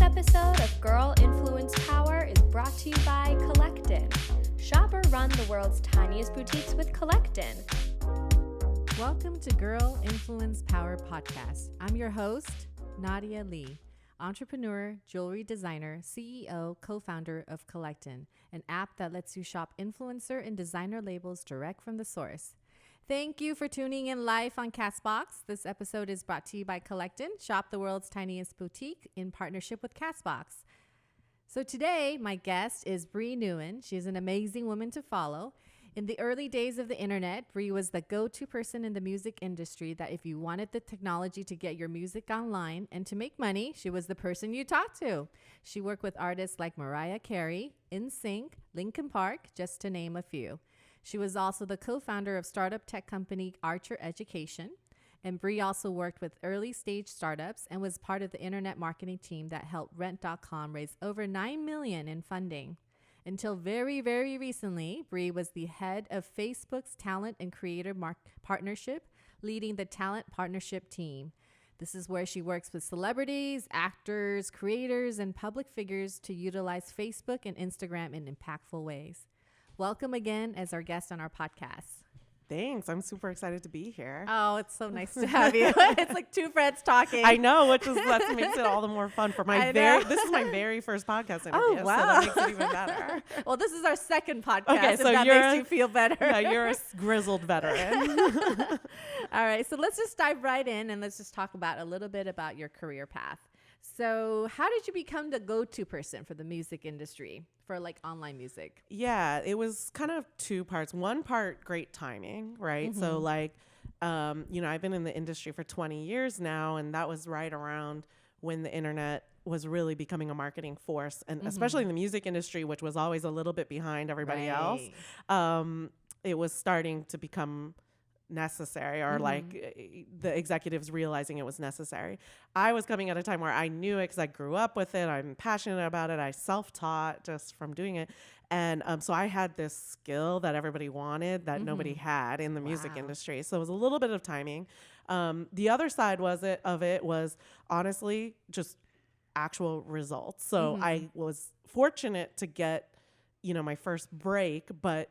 episode of Girl Influence Power is brought to you by Kollectin. Shop or run the world's tiniest boutiques with Kollectin. Welcome to Girl Influence Power Podcast. I'm your host, Nadia Lee, entrepreneur, jewelry designer, CEO, co-founder of Kollectin, an app that lets you shop influencer and designer labels direct from the source. Thank you for tuning in live on Castbox. This episode is brought to you by Kollectin, shop the world's tiniest boutique in partnership with Castbox. So today, my guest is Bree Nguyen. She's an amazing woman to follow. In the early days of the internet, Bree was the go-to person in the music industry that if you wanted the technology to get your music online and to make money, she was the person you talked to. She worked with artists like Mariah Carey, NSYNC, Linkin Park, just to name a few. She was also the co-founder of startup tech company Archer Education. And Bree also worked with early stage startups and was part of the internet marketing team that helped Rent.com raise over $9 million in funding. Until very, very recently, Bree was the head of Facebook's talent and creator partnership, leading the talent partnership team. This is where she works with celebrities, actors, creators, and public figures to utilize Facebook and Instagram in impactful ways. Welcome again as our guest on our podcast. Thanks. I'm super excited to be here. Oh, it's so nice to have you. It's like two friends talking. I know, that makes it all the more fun for this is my very first podcast interview. Oh, wow. So that makes it even better. Well, this is our second podcast. Okay, so that makes you feel better. Yeah, you're a grizzled veteran. All right. So let's just dive right in and let's just talk about a little bit about your career path. So how did you become the go-to person for the music industry, for like online music? Yeah, it was kind of two parts. One part, great timing, right? Mm-hmm. So like, I've been in the industry for 20 years now, and that was right around when the internet was really becoming a marketing force, and especially in the music industry, which was always a little bit behind everybody else. It was starting to become necessary, or like the executives realizing it was necessary. I was coming at a time where I knew it because I grew up with it. I'm passionate about it. I self-taught just from doing it. And so I had this skill that everybody wanted that nobody had in the music industry. So it was a little bit of timing. The other side of it was honestly just actual results. So I was fortunate to get, my first break, but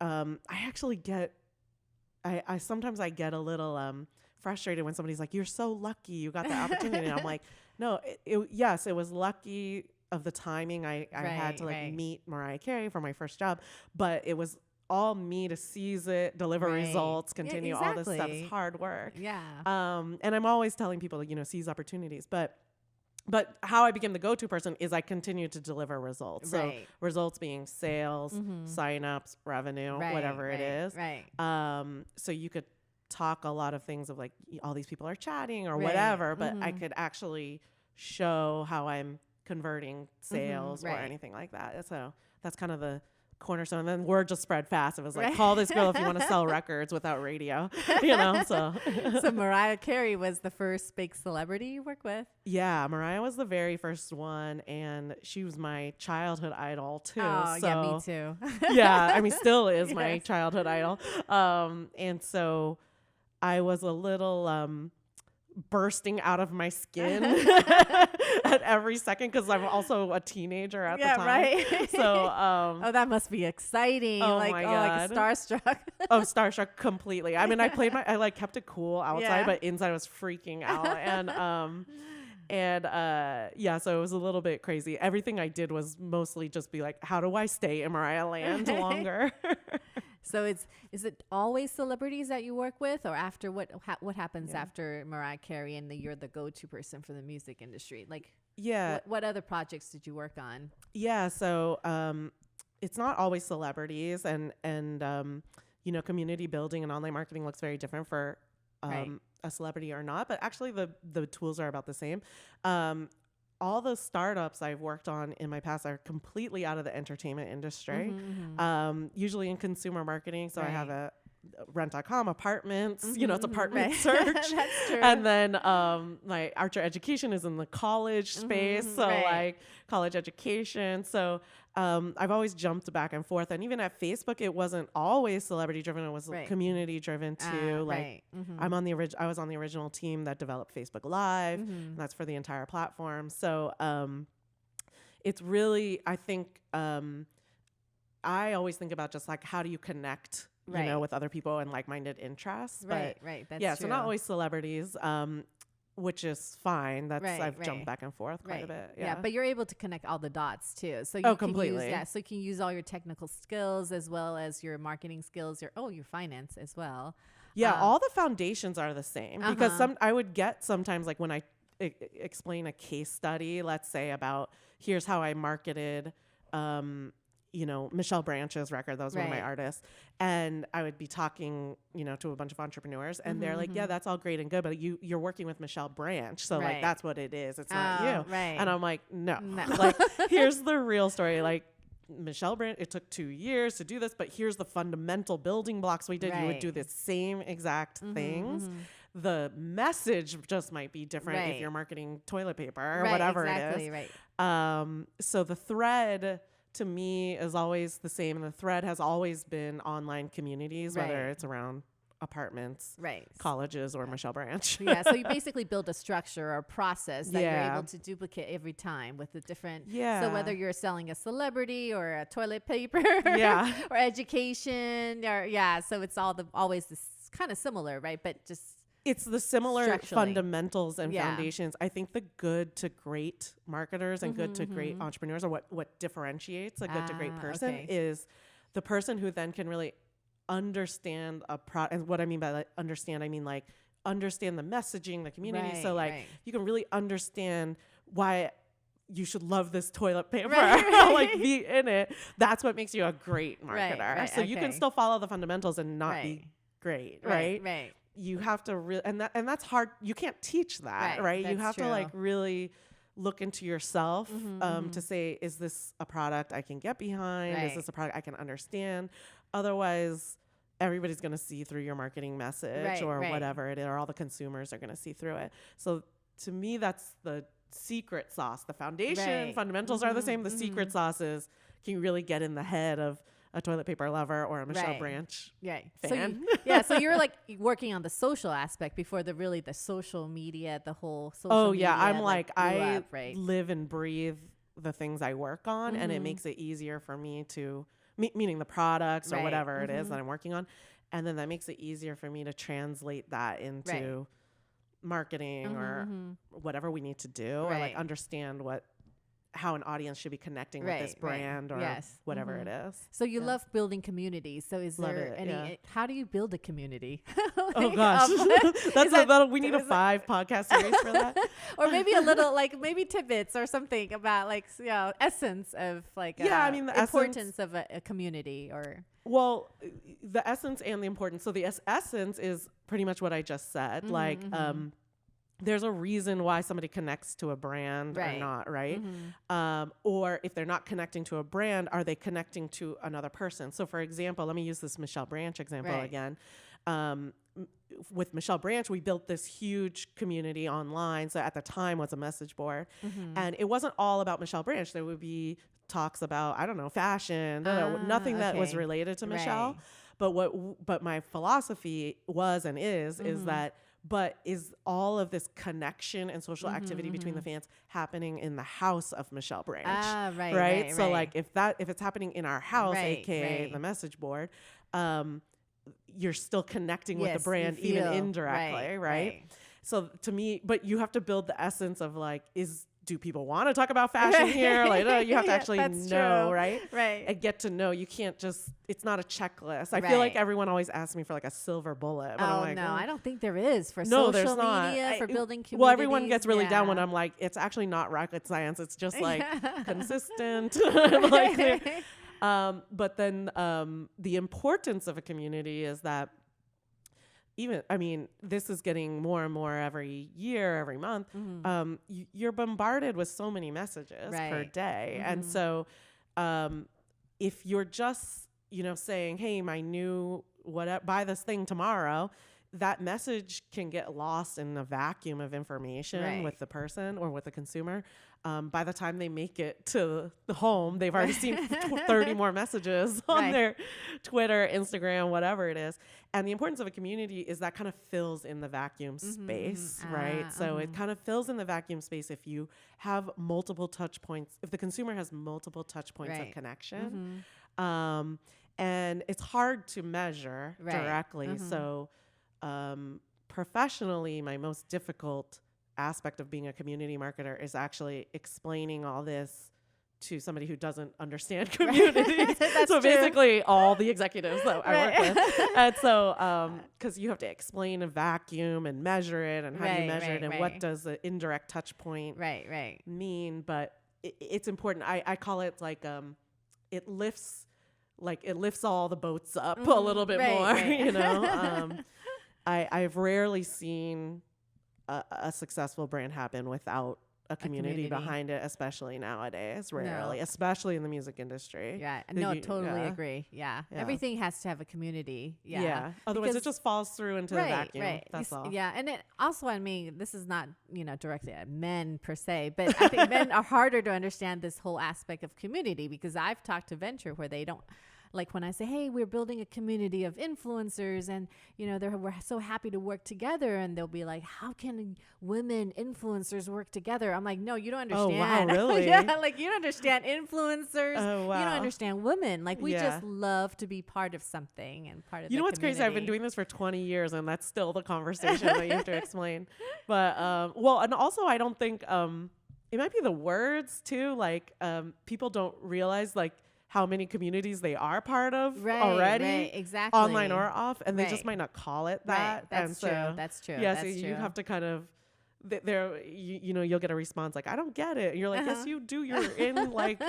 I actually I sometimes I get a little frustrated when somebody's like, "You're so lucky you got the opportunity." And I'm like, "No, yes, it was lucky of the timing. I had to meet Mariah Carey for my first job, but it was all me to seize it, deliver results, continue all this stuff. It's hard work." Yeah. And I'm always telling people to seize opportunities, but how I became the go-to person is I continued to deliver results. So results being sales, signups, revenue, whatever it is. Right. So you could talk a lot of things of like all these people are chatting or whatever, but I could actually show how I'm converting sales or anything like that. So that's kind of the cornerstone. And then word just spread fast. It was like, call this girl if you want to sell records without radio, so. So Mariah Carey was the first big celebrity you worked with? Yeah, Mariah was the very first one, and she was my childhood idol too. Oh, so, yeah, me too. Yeah, I mean, still is my childhood idol. And so I was a little bursting out of my skin at every second because I'm also a teenager at the time. Right. So that must be exciting. Oh like, my God. Like starstruck. Starstruck completely. I mean, I kept it cool outside, but inside I was freaking out. So it was a little bit crazy. Everything I did was mostly just be like, how do I stay in Mariah land longer? So is it always celebrities that you work with, or after what happens after Mariah Carey and you're the go-to person for the music industry? Like, what other projects did you work on? Yeah, so it's not always celebrities, and community building and online marketing looks very different for a celebrity or not, but actually the tools are about the same. All the startups I've worked on in my past are completely out of the entertainment industry, usually in consumer marketing. So I have a Rent.com, apartments, it's apartment search. That's true. And then my Archer Education is in the college space. So like college education. So I've always jumped back and forth. And even at Facebook, it wasn't always celebrity driven. It was community driven too. I was on the original team that developed Facebook Live. And that's for the entire platform. So it's really, I think, I always think about just like, how do you connect, you know, with other people and like-minded interests? Right. That's true. So not always celebrities, which is fine. I've jumped back and forth quite a bit. Yeah, but you're able to connect all the dots too. So you completely. So you can use all your technical skills as well as your marketing skills, your finance as well. Yeah, all the foundations are the same because I would get sometimes like when I explain a case study, let's say about here's how I marketed you know, Michelle Branch's record. That was one of my artists. And I would be talking, you know, to a bunch of entrepreneurs and they're like, yeah, that's all great and good, but you're working with Michelle Branch. So like, that's what it is. It's not you. Right. And I'm like, no. Like, here's the real story. Like, Michelle Branch, it took 2 years to do this, but here's the fundamental building blocks we did. You would do the same exact things. The message just might be different if you're marketing toilet paper or whatever it is. So the thread to me is always the same. And the thread has always been online communities, whether it's around apartments, colleges, or Michelle Branch. So you basically build a structure or a process that you're able to duplicate every time with the different. So whether you're selling a celebrity or a toilet paper or education or so it's always this kind of similar, right? But just it's the similar fundamentals and foundations. I think the good to great marketers and good to great entrepreneurs, or what differentiates a good to great person is the person who then can really understand a product. And what I mean by like, understand, I mean like understand the messaging, the community. So like you can really understand why you should love this toilet paper, like be in it. That's what makes you a great marketer. So you can still follow the fundamentals and not be great, right? You have to really, and that's hard. You can't teach that, right? You have to like really look into yourself to say, is this a product I can get behind? Is this a product I can understand? Otherwise, everybody's going to see through your marketing message or whatever it is, or all the consumers are going to see through it. So to me, that's the secret sauce. The foundation fundamentals are the same. The secret sauce is, can you really get in the head of a toilet paper lover or a Michelle Branch fan? So you're like working on the social aspect before the social media, the whole social media. I'm like I live and breathe the things I work on, and it makes it easier for me to, meaning the products or whatever it is that I'm working on. And then that makes it easier for me to translate that into marketing or whatever we need to do, or like understand how an audience should be connecting with this brand or whatever it is. So you love building communities. So is there any, how do you build a community? Oh gosh. We need a 5 podcast series for that. Or maybe a little, like maybe tidbits or something about like, you know, essence of like, the importance of a community or. Well, the essence and the importance. So the essence is pretty much what I just said. There's a reason why somebody connects to a brand or not, right? Or if they're not connecting to a brand, are they connecting to another person? So for example, let me use this Michelle Branch example again. With Michelle Branch, we built this huge community online. So at the time was a message board. And it wasn't all about Michelle Branch. There would be talks about, I don't know, fashion, nothing that was related to Michelle. But my philosophy was and is that, but is all of this connection and social activity between the fans happening in the house of Michelle Branch? Right. So like if it's happening in our house, aka the message board, you're still connecting with the brand even indirectly, right? So to me, but you have to build the essence of like, do people want to talk about fashion here? Like, you have to actually know, right? And get to know. You can't just, it's not a checklist. I feel like everyone always asks me for like a silver bullet. But I'm like, no, I don't think there is for social media, for building communities. Well, everyone gets really down when I'm like, it's actually not rocket science. It's just like consistent. But then the importance of a community is that this is getting more and more every year, every month. You're bombarded with so many messages per day. And so if you're just, saying, hey, buy this thing tomorrow, that message can get lost in the vacuum of information with the person or with the consumer. by the time they make it to the home, they've already seen 30 more messages on their Twitter, Instagram, whatever it is. And the importance of a community is that kind of fills in the vacuum space, right? So it kind of fills in the vacuum space if you have multiple touch points, if the consumer has multiple touch points of connection. And it's hard to measure directly. So professionally, my most difficult aspect of being a community marketer is actually explaining all this to somebody who doesn't understand communities. So basically all the executives that I work with. And so, cause you have to explain a vacuum and measure it and how do you measure it and what does the indirect touch point mean? But it's important. I call it like, it lifts all the boats up a little bit more, you know? I've rarely seen a successful brand happen without a community behind it, especially nowadays. Rarely, especially in the music industry. Yeah, no, totally agree. Yeah. Everything has to have a community. Yeah. Otherwise, it just falls through into the vacuum. That's all. Yeah, and it also, I mean, this is not directly at men per se, but I think men are harder to understand this whole aspect of community because I've talked to venture where they don't. Like when I say, hey, we're building a community of influencers and, we're so happy to work together. And they'll be like, how can women influencers work together? I'm like, no, you don't understand. Oh, wow, really? Like you don't understand influencers. Oh, wow. You don't understand women. Like we just love to be part of something and part of the what's community. crazy? I've been doing this for 20 years and that's still the conversation that you have to explain. But, and also I don't think, it might be the words too. Like, people don't realize like, how many communities they are part of already, exactly, online or off, and they just might not call it that. That's true. That's true. Yeah, that's so true. You have to kind of, you'll get a response like, I don't get it. And you're like, yes, you do. You're in like,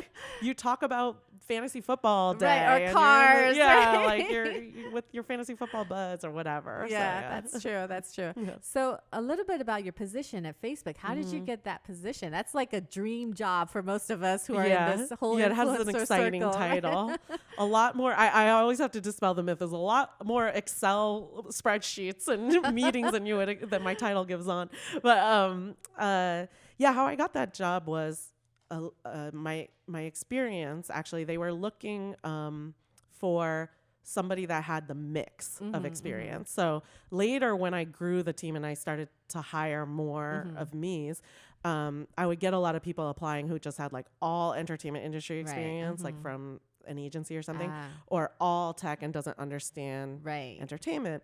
you talk about fantasy football day, or cars, like you're with your fantasy football buds or whatever. Yeah, that's true. That's true. Yeah. So a little bit about your position at Facebook. How did you get that position? That's like a dream job for most of us who are in this whole it has an exciting circle. title. A lot more. I always have to dispel the myth. There's a lot more Excel spreadsheets and meetings than my title gives on. But how I got that job was my experience. Actually, they were looking for somebody that had the mix of experience. So later when I grew the team and I started to hire more of me's, I would get a lot of people applying who just had like all entertainment industry experience, like from an agency or something, or all tech and doesn't understand entertainment,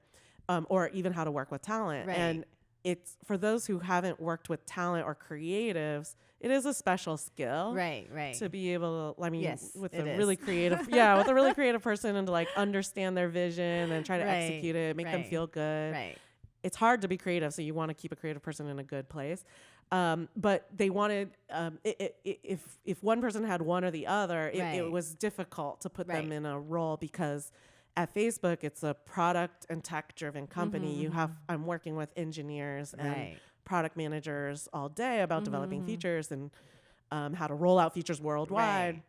or even how to work with talent. And it's for those who haven't worked with talent or creatives, it is a special skill, to be able to, with a really creative, with a really creative person and to like understand their vision and try to execute it, make them feel good. It's hard to be creative. So you want to keep a creative person in a good place. But they wanted, if one person had one or the other, it was difficult to put them in a role because at Facebook, it's a product and tech driven company. I'm working with engineers and product managers all day about developing features and how to roll out features worldwide.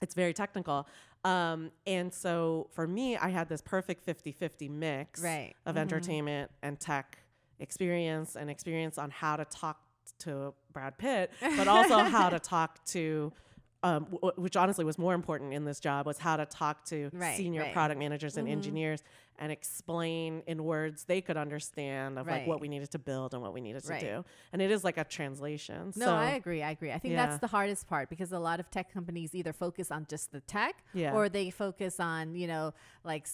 It's very technical. And so for me, I had this perfect 50-50 mix of entertainment and tech experience on how to talk to Brad Pitt, but also how to talk to which honestly was more important in this job, was how to talk to senior product managers and engineers and explain in words they could understand of like what we needed to build and what we needed to do. And it is like a translation. No, I agree. I think that's the hardest part because a lot of tech companies either focus on just the tech or they focus on, like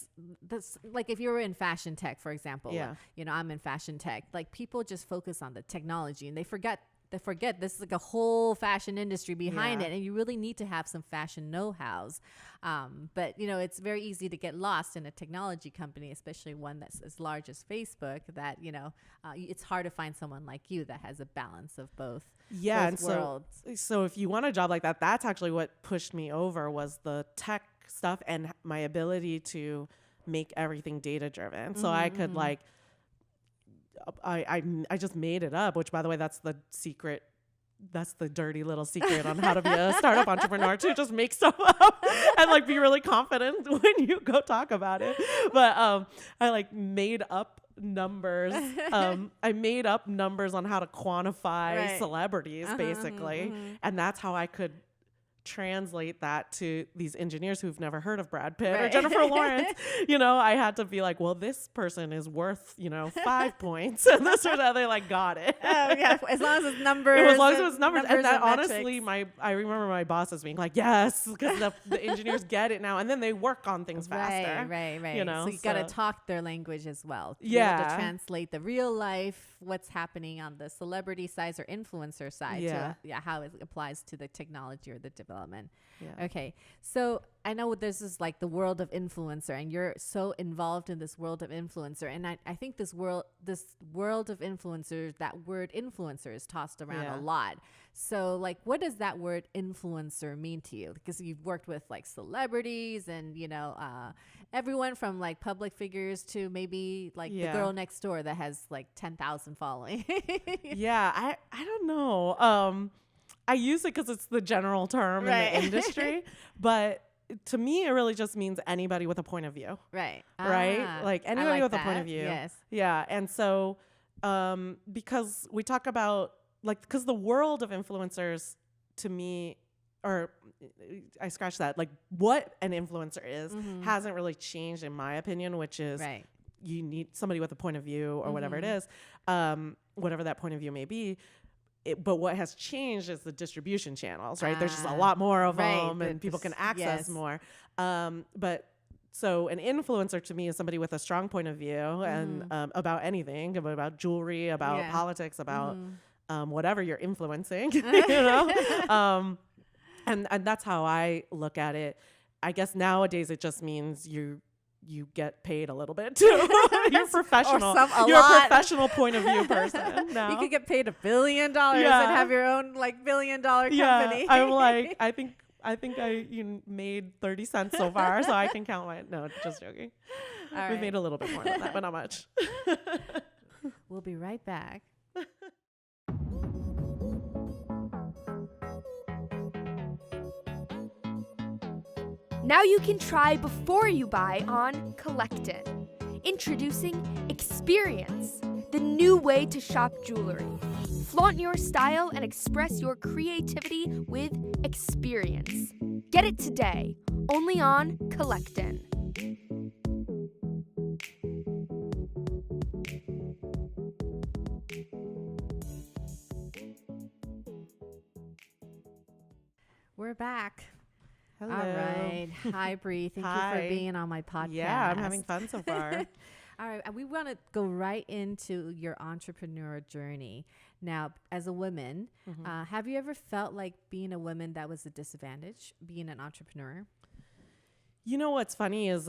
if you're in fashion tech, for example, I'm in fashion tech, like people just focus on the technology and they forget this is like a whole fashion industry behind it, and you really need to have some fashion know-hows. But it's very easy to get lost in a technology company, especially one that's as large as Facebook, that it's hard to find someone like you that has a balance of both worlds. So if you want a job like that, that's actually what pushed me over, was the tech stuff and my ability to make everything data driven. So I could like, I just made it up, which by the way, that's the secret. That's the dirty little secret on how to be a startup entrepreneur, to just make stuff up and like be really confident when you go talk about it. But I like made up numbers. I made up numbers on how to quantify celebrities, basically. And that's how I could translate that to these engineers who've never heard of Brad Pitt or Jennifer Lawrence. I had to be like, well, this person is worth 5 points, and this or that. They like got it. As long as it's numbers. As long as it was numbers. And that honestly, I remember my bosses being like, yes, because the engineers get it now, and then they work on things faster. Right. So you got to talk their language as well. To be able to translate the real life, what's happening on the celebrity side or influencer side to how it applies to the technology or the development. Okay. So I know this is like the world of influencer, and you're so involved in this world of influencer. And I think this world of influencers, that word influencer is tossed around a lot. So like, what does that word influencer mean to you? Because you've worked with like celebrities and, everyone from like public figures to maybe like the girl next door that has like 10,000 following. I don't know. I use it because it's the general term in the industry, but to me, it really just means anybody with a point of view. Right. Like anybody with a point of view. Yes. Yeah. And so, because we talk about because the world of influencers to me, or I scratch that, like what an influencer is hasn't really changed in my opinion, which is you need somebody with a point of view or whatever it is, whatever that point of view may be. But what has changed is the distribution channels, right? There's just a lot more of them, and people can access more. But so an influencer to me is somebody with a strong point of view and about anything, about jewelry, about politics, about whatever you're influencing, and that's how I look at it. I guess nowadays it just means you get paid a little bit too. You're professional. You're a professional point of view person now. You could get paid $1 billion and have your own like $1 billion company. I'm like, I think you made 30 cents so far, so I can count no, just joking. We've made a little bit more than that, but not much. We'll be right back. Now you can try before you buy on Kollectin. Introducing Experience, the new way to shop jewelry. Flaunt your style and express your creativity with Experience. Get it today, only on Kollectin. We're back. Hello. All right. Hi, Bree. Thank you for being on my podcast. Yeah, I'm having fun so far. All right. We want to go right into your entrepreneur journey. Now, as a woman, have you ever felt like being a woman that was a disadvantage, being an entrepreneur? You know what's funny is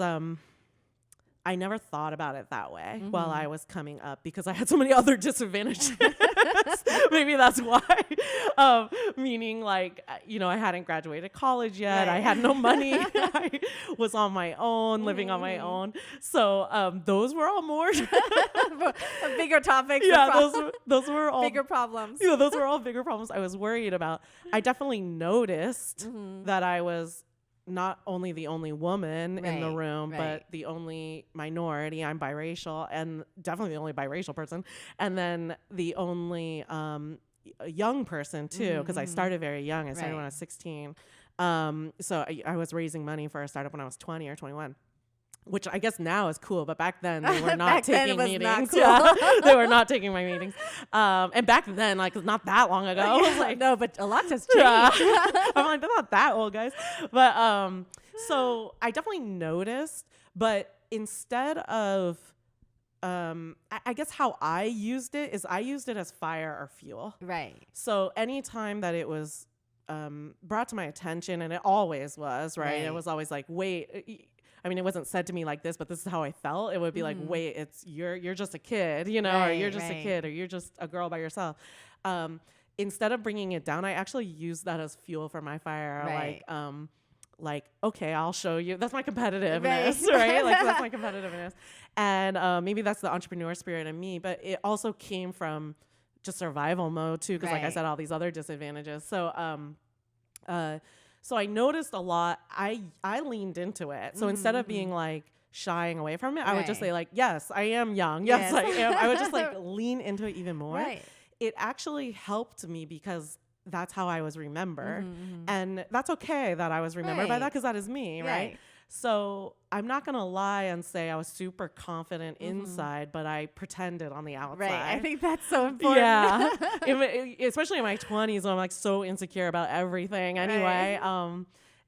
I never thought about it that way while I was coming up because I had so many other disadvantages. Maybe that's why. Meaning like, I hadn't graduated college yet. I had no money. I was on my own, living on my own. So those were all more bigger topics. Yeah, those were all bigger problems. Those were all bigger problems I was worried about. I definitely noticed that I was not only the only woman in the room, but the only minority. I'm biracial, and definitely the only biracial person. And then the only young person too, because I started very young. I started when I was 16. So I was raising money for a startup when I was 20 or 21. Which I guess now is cool, but back then they were not taking meetings. Cool. They were not taking my meetings. And back then, like, not that long ago. I was like, no, but a lot has changed. I'm like, they're not that old, guys. But so I definitely noticed, but instead of, I guess how I used it is I used it as fire or fuel. Right. So anytime that it was brought to my attention, and it always was, right? It was always like, wait. I mean, it wasn't said to me like this, but this is how I felt. It would be like, wait, you're just a kid, or you're just a kid, or you're just a girl by yourself. Instead of bringing it down, I actually used that as fuel for my fire. Like, okay, I'll show you. That's my competitiveness, right? Like, that's my competitiveness. And maybe that's the entrepreneur spirit in me, but it also came from just survival mode too, because like I said, all these other disadvantages. So I noticed a lot. I leaned into it. So instead of being like shying away from it. I would just Right. say like, yes, I am young. Yes, Yes. I am. I would just like lean into it even more. Right. It actually helped me because that's how I was remembered. Mhm. And that's okay that I was remembered by that Right. because that is me, right? Right. So I'm not going to lie and say I was super confident inside, but I pretended on the outside. Right. I think that's so important. Yeah. Especially in my 20s when I'm like so insecure about everything. Anyway,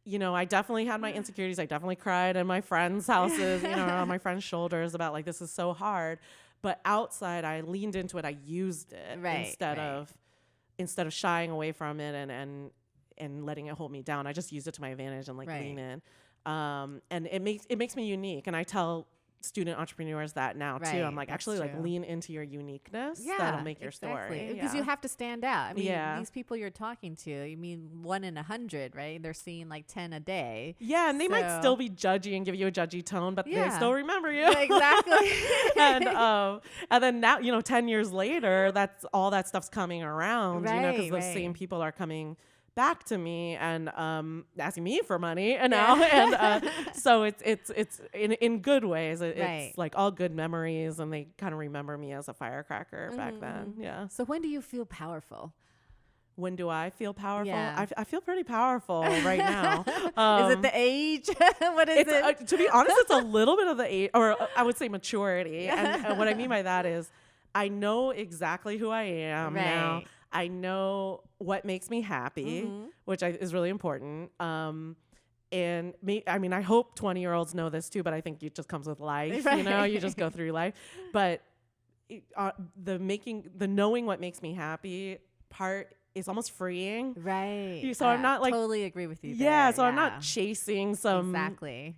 you know, I definitely had my insecurities. I definitely cried in my friends' houses, you know, on my friends' shoulders about like, this is so hard. But outside, I leaned into it. I used it instead of shying away from it and letting it hold me down. I just used it to my advantage and like lean in. And it makes me unique. And I tell student entrepreneurs that now too. I'm like, actually like lean into your uniqueness. That'll make your story. Because you have to stand out. I mean, Yeah. these people you're talking to, I mean, 1 in 100, right? They're seeing like 10 a day. Yeah, and they might still be judgy and give you a judgy tone, but they still remember you. Yeah, exactly. and then now, you know, 10 years later, that's all that stuff's coming around, you know, because those same people are coming back to me and asking me for money and now and so it's in good ways. It's like all good memories, and they kind of remember me as a firecracker back then. Yeah. So when do you feel powerful? When do I feel powerful? Yeah. I feel pretty powerful right now. Is it the age? What is it? To be honest, it's a little bit of the age, or I would say maturity. And what I mean by that is I know exactly who I am now. I know what makes me happy, which is really important. And I hope 20-year-olds know this too, but I think it just comes with life. You know, you just go through life. But the knowing what makes me happy part is almost freeing. Right. So I'm not like totally agree with you. Yeah. There. So I'm not chasing some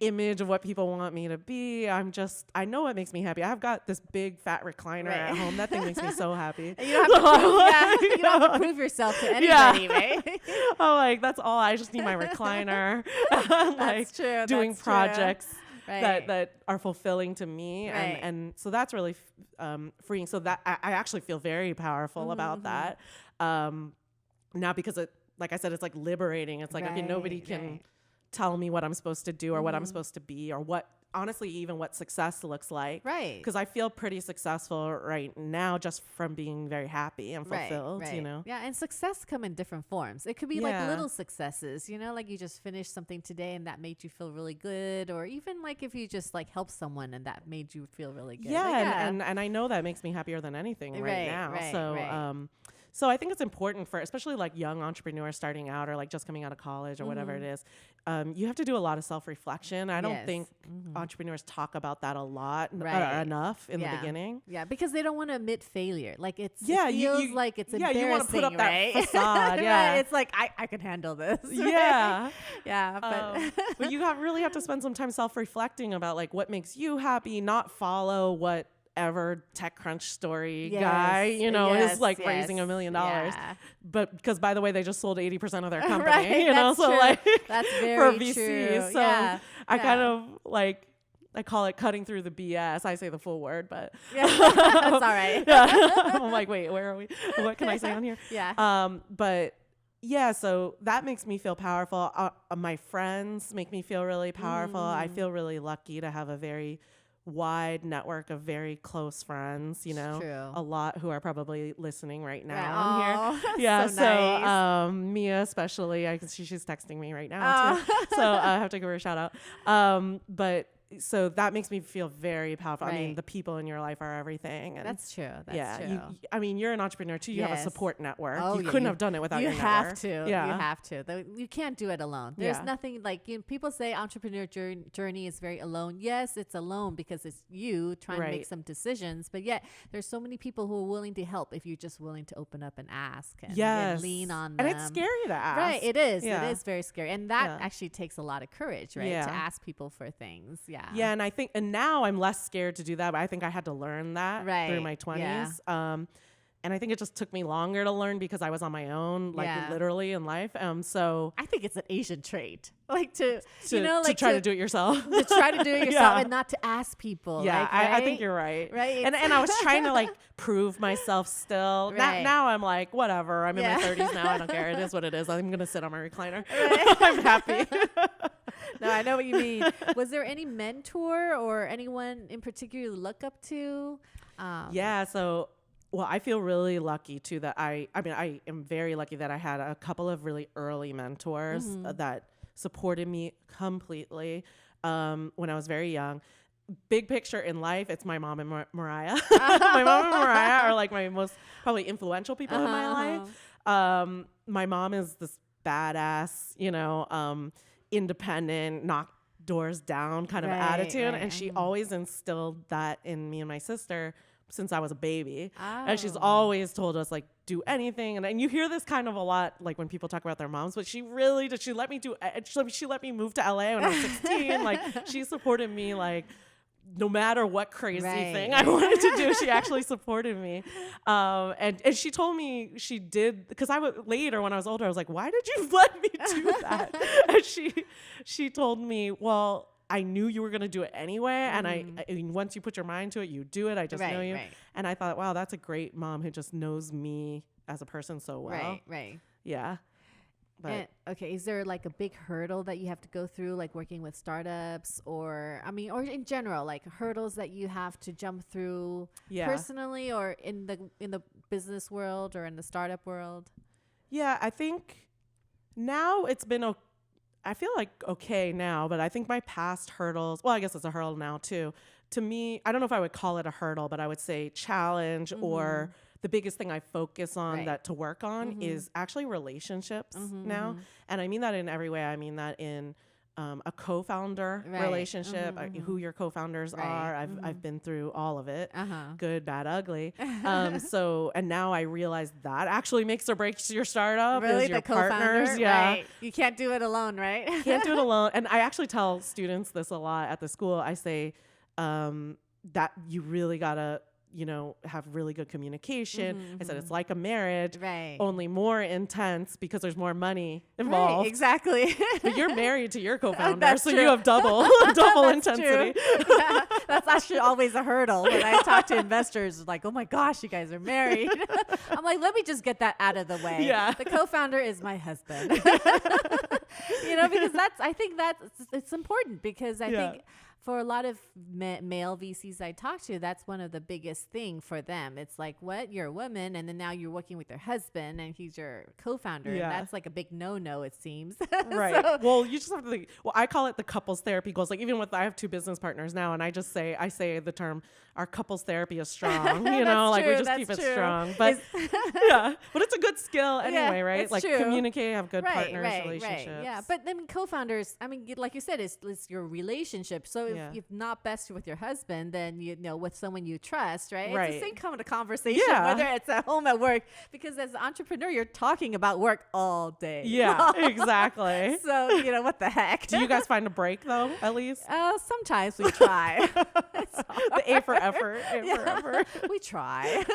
image of what people want me to be. I know what makes me happy. I've got this big fat recliner at home. That thing makes me so happy. You don't have to you don't have to prove yourself to anybody, right? I'm like, that's all. I just need my recliner. That's true. Doing That's projects true. that are fulfilling to me. And so that's really freeing. So that I actually feel very powerful about that. Now because like I said, it's like liberating. It's like, okay, nobody can tell me what I'm supposed to do or what I'm supposed to be or honestly, even what success looks like. Right. Because I feel pretty successful right now just from being very happy and fulfilled, you know? Yeah. And success come in different forms. It could be like little successes, you know, like you just finished something today and that made you feel really good. Or even like if you just like help someone and that made you feel really good. Yeah. And I know that makes me happier than anything right now. So I think it's important for especially like young entrepreneurs starting out or like just coming out of college or whatever it is. You have to do a lot of self-reflection. I don't think entrepreneurs talk about that a lot or enough in the beginning. Yeah, because they don't want to admit failure. Like it feels like it's embarrassing, you want to put up that facade. It's like I can handle this. Yeah. But you really have to spend some time self-reflecting about like what makes you happy, not follow whatever TechCrunch story guy, you know, is like raising $1 million. But because by the way, they just sold 80% of their company, you know, so true. Like that's very for VC. True. So I kind of like, I call it cutting through the BS. I say the full word, but that's all right. I'm like, wait, where are we? What can I say on here? But yeah, so that makes me feel powerful. My friends make me feel really powerful. I feel really lucky to have a very wide network of very close friends, you know, a lot who are probably listening right now on here. Yeah. So nice. Mia, especially, she's texting me right now too. So I have to give her a shout out. But so that makes me feel very powerful. I mean, the people in your life are everything. And that's true. That's true. You're an entrepreneur too. You have a support network. Oh, you couldn't have done it without your network. You have to. You can't do it alone. There's nothing like, people say entrepreneur journey is very alone. Yes, it's alone because it's you trying to make some decisions. But yet there's so many people who are willing to help if you're just willing to open up and ask and lean on them. And it's scary to ask. Right. It is. It is very scary. And that actually takes a lot of courage, right? To ask people for things. Yeah, and now I'm less scared to do that, but I think I had to learn that through my 20s. And I think it just took me longer to learn because I was on my own, like literally in life. So I think it's an Asian trait, like to try to do it yourself, to try to do it yourself and not to ask people. Yeah, like, I think you're right. And I was trying to like prove myself still. Now I'm like, whatever. I'm in my 30s now. I don't care. It is what it is. I'm gonna sit on my recliner. I'm happy. No, I know what you mean. Was there any mentor or anyone in particular you look up to? Yeah. So, well, I feel really lucky too that I am very lucky that I had a couple of really early mentors that supported me completely when I was very young. Big picture in life, it's my mom and Mariah. My mom and Mariah are like my most probably influential people in my life. My mom is this badass, independent, knock doors down kind of attitude. And she always instilled that in me and my sister since I was a baby. And she's always told us, like, do anything. And you hear this kind of a lot, like when people talk about their moms, but she really did. She let me she let me move to LA when I was 16. Like, she supported me, like, no matter what crazy thing I wanted to do, she actually supported me. And she told me she did, because later when I was older, I was like, why did you let me do that? And she told me, well, I knew you were going to do it anyway. And I mean, once you put your mind to it, you do it. I just know you. Right. And I thought, wow, that's a great mom who just knows me as a person so well. Right. Yeah. But okay, is there like a big hurdle that you have to go through, like working with startups, or in general, like hurdles that you have to jump through personally, or in the business world or in the startup world? Yeah, I think now it's been I feel like okay now, but I think my past hurdles, well, I guess it's a hurdle now too. To me, I don't know if I would call it a hurdle, but I would say challenge or the biggest thing I focus on to work on is actually relationships now. And I mean that in every way. I mean that in a co-founder relationship, who your co-founders are. I've been through all of it, good, bad, ugly. And now I realize that actually makes or breaks your startup. Really, is your the co-founders? Partners. Yeah. Right. You can't do it alone, right? Can't do it alone. And I actually tell students this a lot at the school. I say that you really gotta have really good communication. I said it's like a marriage, only more intense because there's more money involved. Right, exactly. But you're married to your co-founder, so true. you have double intensity. Yeah, that's actually always a hurdle when I talk to investors. Like, oh my gosh, you guys are married. I'm like, let me just get that out of the way. Yeah. The co-founder is my husband. Because I think it's important, because I think for a lot of male VCs I talk to, that's one of the biggest thing for them. It's like, what? You're a woman, and then now you're working with your husband, and he's your co-founder. Yeah. And that's like a big no-no, it seems. Right. Well, you just have to think. Well, I call it the couples therapy goals. Like, even I have 2 business partners now, and I say the term, our couples therapy is strong. Like we just keep it strong. But but it's a good skill anyway, right? Like, communicate, have good partners, relationships. Right. Yeah. But then co-founders, like you said, it's your relationship. So if not best with your husband, then with someone you trust, right? It's the same kind of conversation, whether it's at home, at work, because as an entrepreneur, you're talking about work all day. Yeah, exactly. So what the heck? Do you guys find a break though, at least? Sometimes we try. The A for effort. For effort. We try.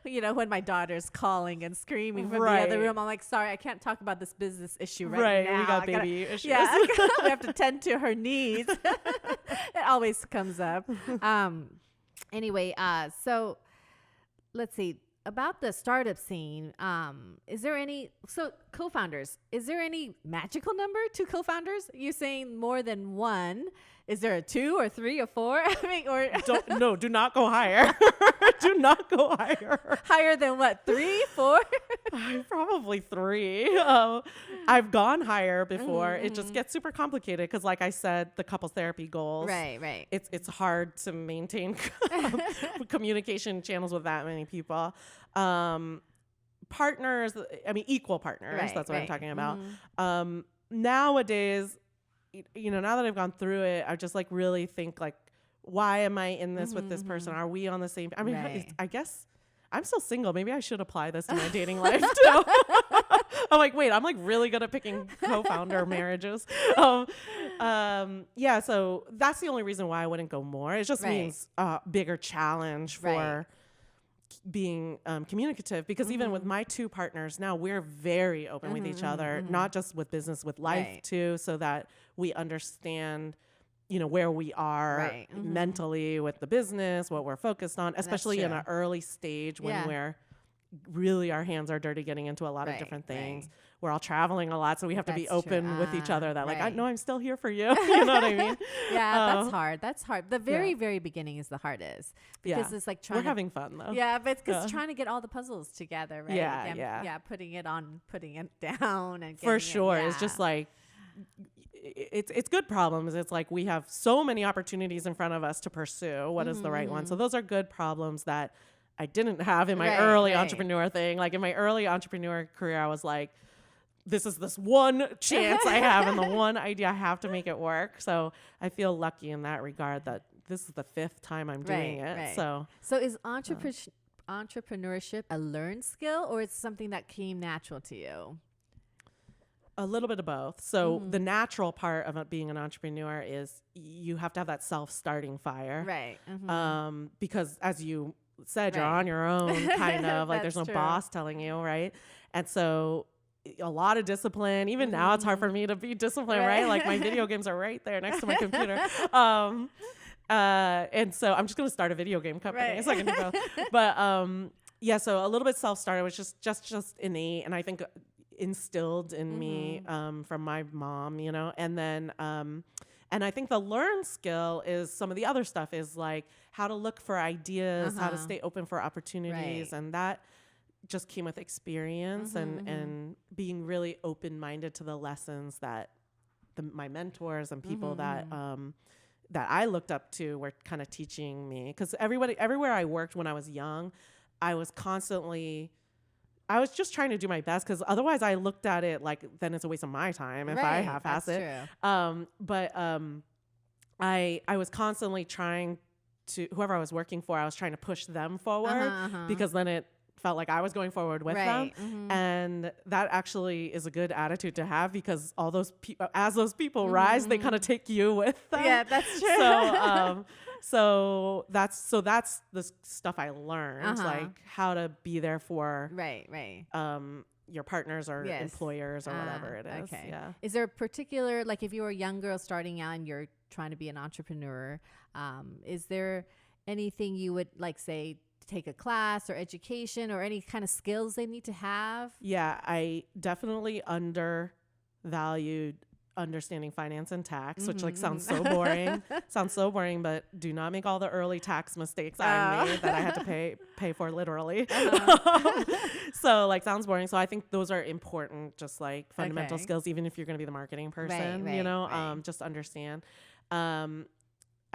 When my daughter's calling and screaming from the other room, I'm like, sorry, I can't talk about this business issue right now. We got baby issues. Yeah, we have to tend to her needs. It always comes up. Anyway, so let's see about the startup scene. Is there any co-founders? Is there any magical number to co-founders? You're saying more than one. Is there a 2 or 3 or 4? Do not go higher. Do not go higher. Higher than what? 3, 4? Probably 3. I've gone higher before. It just gets super complicated because, like I said, the couples therapy goals. Right. It's hard to maintain communication channels with that many people. Partners. Equal partners. That's what I'm talking about. Nowadays, now that I've gone through it, I just like really think like, why am I in this with this person? Are we on the same? I guess I'm still single. Maybe I should apply this to my dating life too. I'm like, wait, I'm like really good at picking co-founder marriages. So that's the only reason why I wouldn't go more. It just means a bigger challenge for being communicative, because even with my 2 partners now, we're very open with each other, not just with business, with life too, so that we understand where we are mentally with the business, what we're focused on, especially in an early stage when we're really our hands are dirty getting into a lot of different things. Right. We're all traveling a lot, so we have to be open with each other that like, I right. know I'm still here for you. You know what I mean? Yeah, that's hard. That's hard. The very beginning is the hardest because it's like trying We're having fun though. Yeah, but it's because trying to get all the puzzles together, right? Yeah. Putting it on, putting it down, and For sure. It's just like, it's good problems. It's like we have so many opportunities in front of us to pursue. What is the right one? So those are good problems that I didn't have in my early entrepreneur thing. Like in my early entrepreneur career, I was like, this one chance I have and the one idea I have to make it work. So I feel lucky in that regard that this is the 5th time I'm doing it. Right. So is entrepreneurship a learned skill, or it's something that came natural to you? a little bit of both. So the natural part of being an entrepreneur is you have to have that self-starting fire. Right. Because as you said, you're on your own kind of like there's no boss telling you, right? And so a lot of discipline. Even now it's hard for me to be disciplined, right? Like my video games are right there next to my computer. And so I'm just going to start a video game company. So I can do both. But yeah, so a little bit self-started, which is just innate. And I think instilled in me from my mom, you know, and then and I think the learned skill is some of the other stuff is like how to look for ideas, how to stay open for opportunities, and that just came with experience and being really open-minded to the lessons that my mentors and people that that I looked up to were kind of teaching me. Because everywhere I worked when I was young, I was just trying to do my best, because otherwise I looked at it like then it's a waste of my time if I half-ass it. But I was constantly trying to, whoever I was working for, I was trying to push them forward because then it felt like I was going forward with them. And that actually is a good attitude to have, because all those as those people rise, they kind of take you with them. Yeah, that's true. So that's the stuff I learned, like how to be there for your partners or employers or whatever it is. Okay. Yeah. Is there a particular, like if you were a young girl starting out and you're trying to be an entrepreneur, is there anything you would like say take a class or education or any kind of skills they need to have? Yeah, I definitely undervalued understanding finance and tax, which like sounds so boring. Sounds so boring, but do not make all the early tax mistakes I made that I had to pay for literally. So like sounds boring. So I think those are important, just like fundamental skills, even if you're going to be the marketing person, you know, just understand. I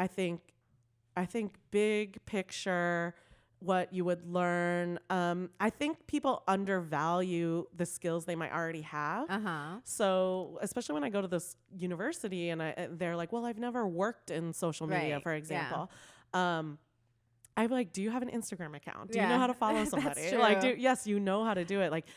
think big picture, what you would learn. I think people undervalue the skills they might already have. So especially when I go to this university and they're like, well, I've never worked in social media, for example. I'm like, do you have an Instagram account? Do you know how to follow somebody? Like, yes, you know how to do it. Like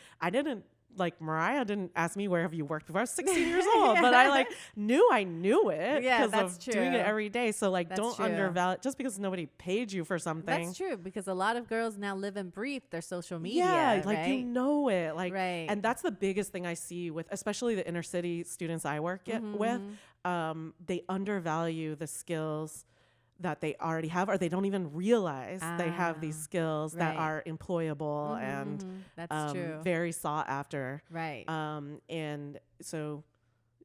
like Mariah didn't ask me where have you worked before. I was 16 years old, but I knew it because of doing it every day. So like, don't undervalue just because nobody paid you for something. That's true, because a lot of girls now live and breathe their social media. Yeah, like you know it. Like, and that's the biggest thing I see with, especially the inner city students I work with. They undervalue the skills that they already have, or they don't even realize they have these skills that are employable and that's true. Very sought after. And so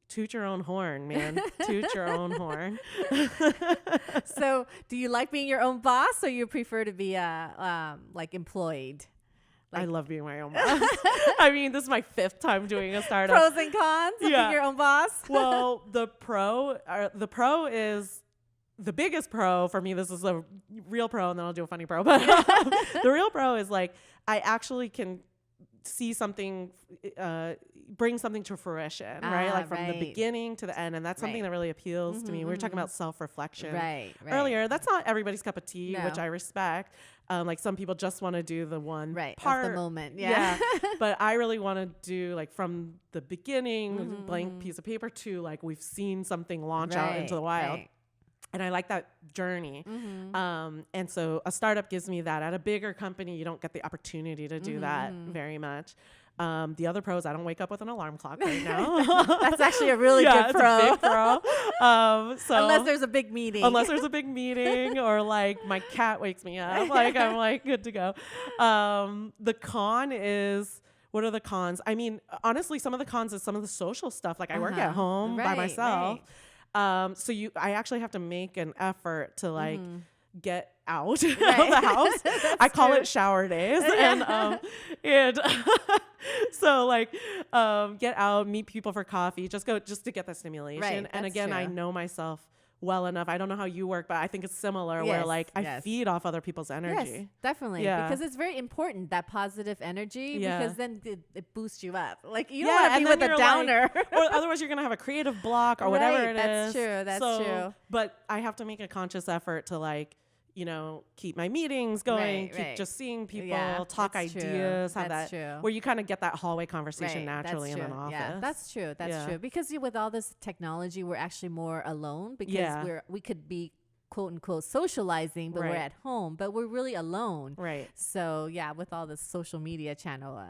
toot your own horn, man. Toot your own horn. So do you like being your own boss, or you prefer to be like employed? I love being my own boss. I mean, this is my 5th time doing a startup. Pros and cons of being your own boss? Well, the pro is, the biggest pro for me, this is a real pro, and then I'll do a funny pro, but the real pro is like, I actually can see something, bring something to fruition, right? Like from the beginning to the end. And that's something that really appeals to me. We were talking about self-reflection earlier. That's not everybody's cup of tea, which I respect. Like some people just want to do the one part of the moment. But I really want to do like from the beginning, blank piece of paper to like, we've seen something launch out into the wild. And I like that journey. And so a startup gives me that. At a bigger company, you don't get the opportunity to do that very much. The other pro is I don't wake up with an alarm clock right now. That's actually a really good pro. It's a big pro. So unless there's a big meeting. Or like my cat wakes me up. Like I'm like good to go. The con is, what are the cons? I mean, honestly, some of the cons is some of the social stuff. Like I work at home by myself. So I actually have to make an effort to like get out of the house. I call it shower days. And so like get out, meet people for coffee, just to get that stimulation. Right, and again, true. I know myself well enough. I don't know how you work, but I think it's similar where like I feed off other people's energy. Yes, definitely. Yeah. Because it's very important, that positive energy, because then it boosts you up. Like you don't Yeah, want to be with a downer. Like, or otherwise you're going to have a creative block or whatever it is. That's true. But I have to make a conscious effort to like, you know, keep my meetings going, keep just seeing people, talk ideas, have that, where you kind of get that hallway conversation naturally in an office. Yeah, that's true. That's true. Because with all this technology, we're actually more alone because we could be quote unquote socializing, but we're at home, but we're really alone. Right. So yeah, with all this social media channel.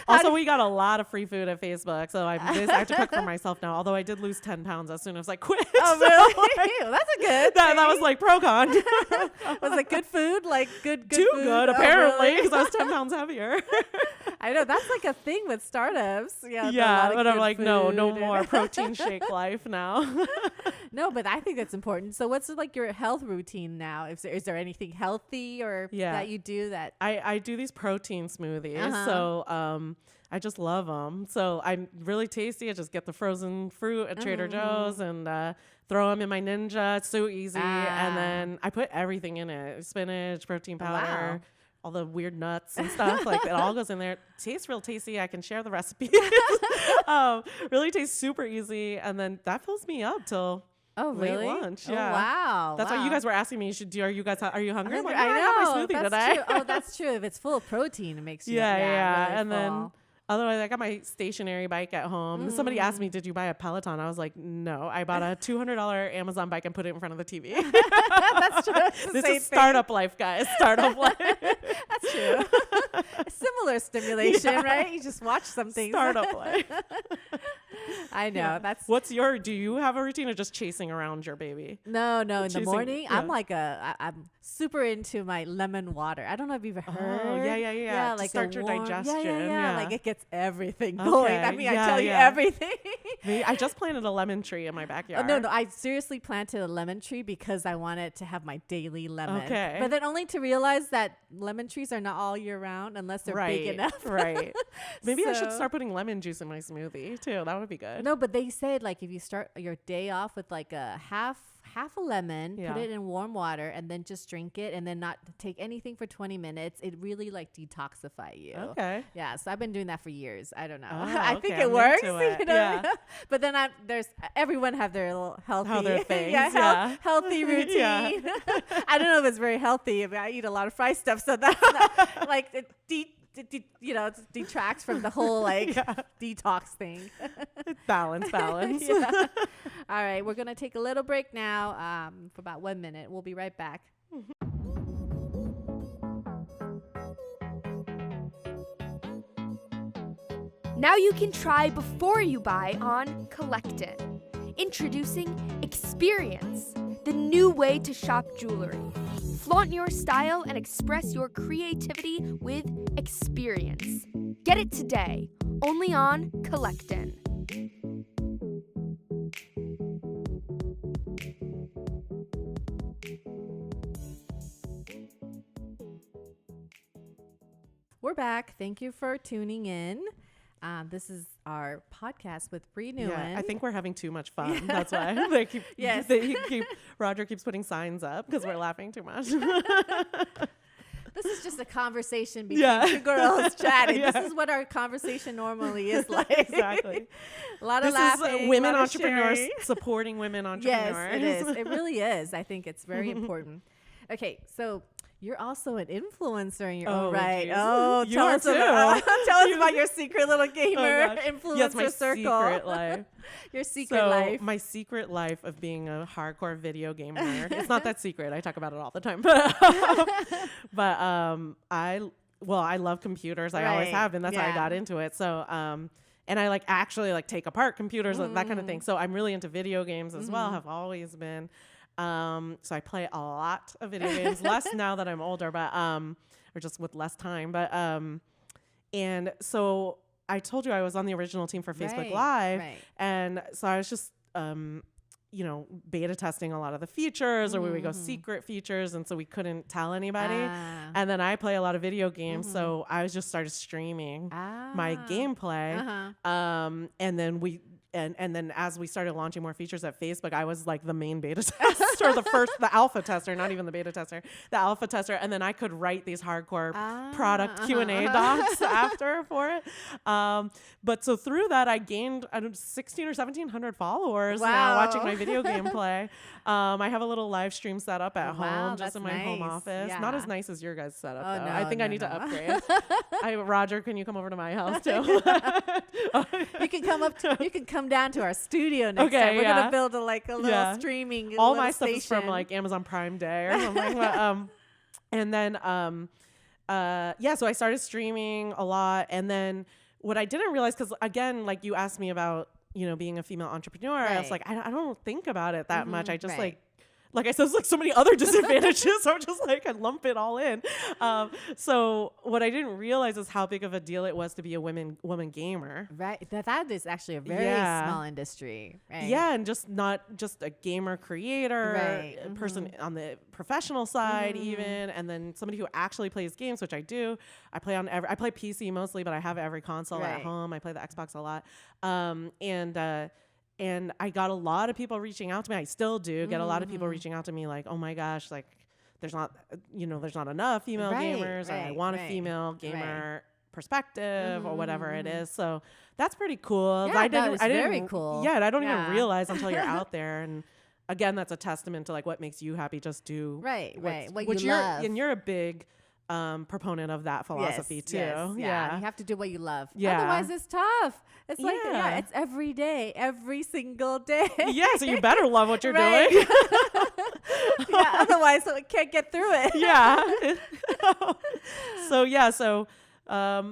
Also, we got a lot of free food at Facebook. So I have to cook for myself now. Although I did lose 10 pounds as soon as I quit. Oh, really? Well, that's a good that was like pro con. Was it good food? Like good Too food? good, apparently, because I was 10 pounds heavier. I know that's like a thing with startups. Yeah, but I'm like, no more protein shake life now. No, but I think that's important. So what's like your health routine now? Is there anything healthy or that you do that? I do these protein smoothies. So I just love them. So I'm really tasty. I just get the frozen fruit at Trader Joe's and throw them in my Ninja. It's so easy. And then I put everything in it. Spinach, protein powder. All the weird nuts and stuff, like it all goes in there. It tastes real tasty. I can share the recipe. Really tastes super easy, and then that fills me up till late lunch. Yeah. Oh, wow. That's why you guys were asking me. Are you hungry? I'm like, I know. I have my smoothie today. True. Oh, that's true. If it's full of protein, it makes you really full. and then. Otherwise, I got my stationary bike at home. Somebody asked me, did you buy a Peloton? I was like, no. I bought a $200 Amazon bike and put it in front of the TV. That's true. This is startup life, guys. Startup life. That's true. Similar stimulation, right? You just watch something. Startup life. I know. Do you have a routine or just chasing around your baby? No. In the morning, I'm like I'm super into my lemon water. I don't know if you've ever heard. Oh, yeah. Like start your digestion. Yeah. Like it gets everything going. I mean, I tell you everything. I just planted a lemon tree in my backyard. Oh, no. I seriously planted a lemon tree because I wanted to have my daily lemon. Okay. But then only to realize that lemon trees are not all year round unless they're big enough. Right. Maybe I should start putting lemon juice in my smoothie too. That would be good. No, but they said like if you start your day off with like a half a lemon, put it in warm water, and then just drink it, and then not take anything for 20 minutes. It really like detoxify you. Okay. Yeah. So I've been doing that for years. I don't know. Oh, I think I'm it works. into it. You know? But then everyone have their little healthy things. Healthy routine. I don't know if it's very healthy. I mean, I eat a lot of fried stuff, so that's not like it it detracts from the whole detox thing. Balance. All right, we're gonna take a little break now for about 1 minute. We'll be right back. Now you can try before you buy on Kollectin. Introducing Experience, the new way to shop jewelry. Flaunt your style and express your creativity with experience. Get it today, only on Kollectin. We're back. Thank you for tuning in. This is our podcast with Bree Nguyen. Yeah, I think we're having too much fun. That's why Roger keeps putting signs up because we're laughing too much. This is just a conversation between two girls chatting. This is what our conversation normally is like. Exactly. A lot of laughing. This is women entrepreneurs supporting women entrepreneurs. Yes, it is. It really is. I think it's very important. Okay, so you're also an influencer in your own right. Geez. Oh, you tell us about your secret little gamer influencer circle. Secret life. Your secret life. My secret life of being a hardcore video gamer. It's not that secret. I talk about it all the time. But I well, I love computers. I always have been. That's how I got into it. So, and I like actually like take apart computers, that kind of thing. So I'm really into video games as well, have always been. So I play a lot of video games, less now that I'm older, but, or just with less time. But, and so I told you I was on the original team for Facebook Live. And so I was just, you know, beta testing a lot of the features, or we would go secret features. And so we couldn't tell anybody. And then I play a lot of video games. So I just started streaming my gameplay. And then and then as we started launching more features at Facebook, I was like the main beta tester, the alpha tester, not even the beta tester, the alpha tester. And then I could write these hardcore product Q&A docs after for it. But so through that, I gained 16 or 1,700 followers now watching my video gameplay. I have a little live stream set up at home, just in my home office. Not as nice as your guys' setup, though. No, I think I need to upgrade. Roger, can you come over to my house too? You can come down to our studio next time. We're gonna build a little streaming. All my station. Stuff is from like Amazon Prime Day or something. But, and then so I started streaming a lot. And then what I didn't realize, because again, like you asked me about, you know, being a female entrepreneur, I was like, I don't think about it that much. I just like I said, there's like so many other disadvantages. So I'm just like, I lump it all in. So what I didn't realize is how big of a deal it was to be a woman gamer. Right. That is actually a very small industry. Right. Yeah. And just not just a gamer creator, a person on the professional side even. And then somebody who actually plays games, which I do. I play PC mostly, but I have every console at home. I play the Xbox a lot. And I got a lot of people reaching out to me. I still do get a lot of people reaching out to me like, oh my gosh, like there's not enough female gamers, or I want a female gamer perspective or whatever it is. So that's pretty cool. Yeah, I didn't very cool. Yeah, and I don't even realize until you're out there. And again, that's a testament to like what makes you happy. Just do what you love. And you're a big proponent of that philosophy too. You have to do what you love. Otherwise it's tough. It's like it's every day, every single day. So you better love what you're doing. Otherwise I can't get through it. So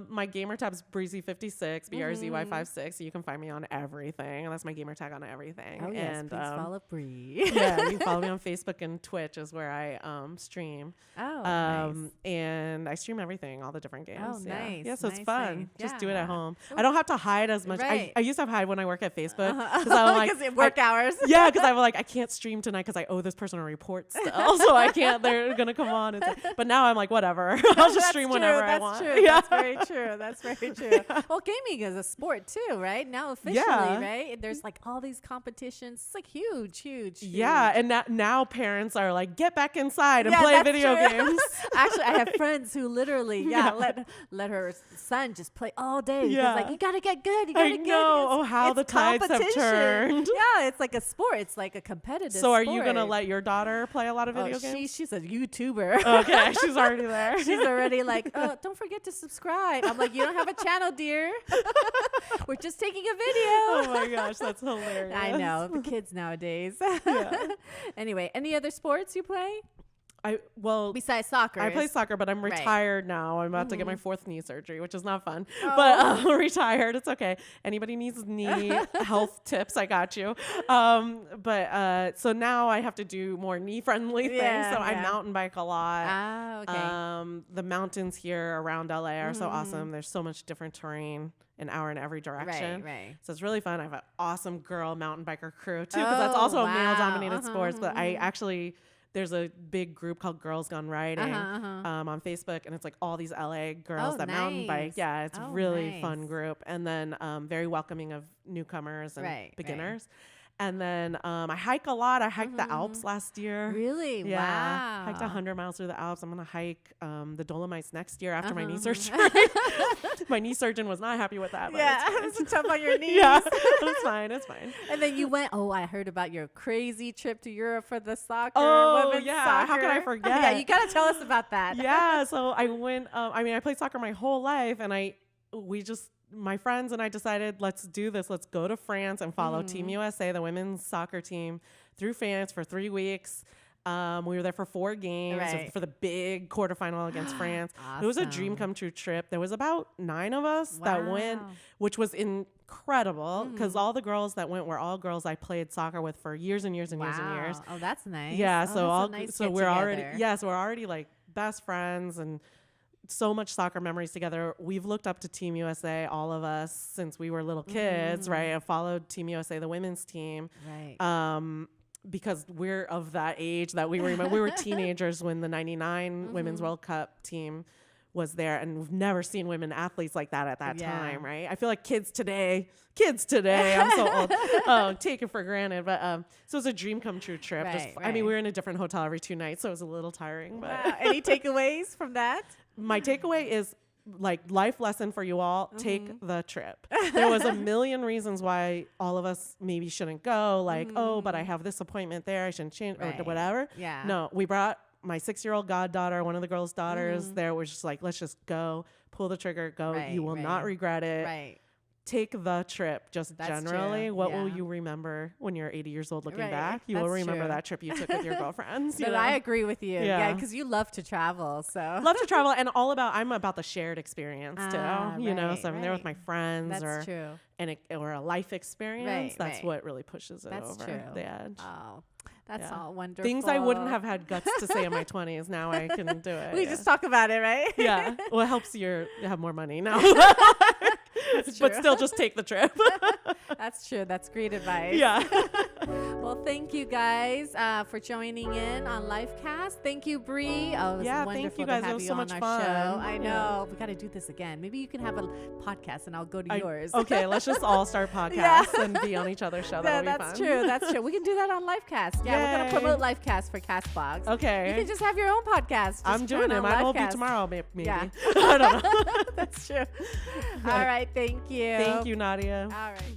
my gamer tab is Breezy56, BRZY56. So you can find me on everything. And that's my gamer tag on everything. Oh, yes. And please follow Bree. you can follow me on Facebook and Twitch is where I stream. Nice. And I stream everything, all the different games. Oh, nice. Yeah, so it's fun. Just do it at home. Ooh. I don't have to hide as much. I used to hide when I work at Facebook. Because I'm like, work hours. Yeah, because I'm like, I can't stream tonight because I owe this person a report still. So I can't, they're going to come on. But now I'm like, whatever. I'll just stream whenever I want. That's very true. That's very true. Well, gaming is a sport too, right? Now officially, right? There's like all these competitions. It's like huge. Yeah, and now parents are like, get back inside and play video games. Actually, I have friends who literally, let her son just play all day. Because like, you gotta get good. You gotta get good. Oh, how the tides have turned. Yeah, it's like a sport. It's like a competitive So are sport. you gonna let your daughter play a lot of video games? She's a YouTuber. Okay, she's already there. She's already like, don't forget to subscribe. I'm like, you don't have a channel, dear. We're just taking a video. Oh my gosh, that's hilarious. I know, the kids nowadays. Anyway, any other sports you play? Besides soccer. I play soccer, but I'm retired now. I'm about to get my 4th knee surgery, which is not fun. But I'm retired. It's okay. Anybody needs knee health tips, I got you. So now I have to do more knee-friendly things. So I mountain bike a lot. Okay. The mountains here around LA are so awesome. There's so much different terrain, an hour in every direction. Right. So it's really fun. I have an awesome girl mountain biker crew too, because that's also a male-dominated sport. But I actually... There's a big group called Girls Gone Riding on Facebook, and it's like all these LA girls that mountain bike. Yeah, it's a really fun group, and then very welcoming of newcomers and beginners. And then I hike a lot. I hiked the Alps last year. Really? Yeah. Wow. Hiked 100 miles through the Alps. I'm going to hike the Dolomites next year after my knee surgery. My knee surgeon was not happy with that. But it's tough on your knees. Yeah, it's fine. It's fine. And then you went, I heard about your crazy trip to Europe for the soccer. Women's soccer. How could I forget? Yeah, you got to tell us about that. Yeah, so I went, I played soccer my whole life, and my friends and I decided, let's do this. Let's go to France and follow Team USA, the women's soccer team, through France for 3 weeks. We were there for 4 games for the big quarterfinal against France. Awesome. It was a dream come true trip. There was about 9 of us that went, which was incredible because all the girls that went were all girls I played soccer with for years and years and years and years. Oh, that's nice. Yeah. Nice So we're already like best friends and so much soccer memories together. We've looked up to Team USA, all of us, since we were little kids, right? I followed Team USA, the women's team. Right. Because we're of that age that we were teenagers when the 99 Women's World Cup team was there, and we've never seen women athletes like that at that time, right? I feel like kids today, I'm so old, take it for granted. But so it was a dream come true trip. I mean, we were in a different hotel every 2 nights, so it was a little tiring. But Any takeaways from that? My takeaway is, like, life lesson for you all, take the trip. There was a million reasons why all of us maybe shouldn't go, like, oh, but I have this appointment there, I shouldn't change, or whatever. Yeah. No, we brought my 6-year-old goddaughter, one of the girls' daughters there. We're just like, let's just go, pull the trigger, go. You will not regret it. Right. Take the trip. Just That's generally, true. what will you remember when you're 80 years old looking back? You will remember that trip you took with your girlfriends. But I agree with you. Yeah, because you love to travel. So love to travel, and I'm about the shared experience too. You know, so I'm there with my friends, That's true. or a life experience. That's what really pushes it over the edge. Oh. That's all wonderful. Things I wouldn't have had guts to say in my 20s. Now I can do it. We just talk about it, right? Yeah. Well, it helps you have more money now. But still just take the trip. That's true. That's great advice. Yeah. Well, thank you guys for joining in on Lifecast. Thank you, Bree. Oh, it was wonderful thank you guys. to have it was you so on much our fun. show. I know. We got to do this again. Maybe you can have a podcast and I'll go to yours. Okay, let's just all start podcasts and be on each other's show. That'll be fun. True. That's true. We can do that on Lifecast. Yeah, we're going to promote Lifecast for Castbox. Okay. You can just have your own podcast. I'm doing it. Mine will be tomorrow, maybe. Yeah. I don't know. That's true. All right. Thank you. Thank you, Nadia. All right.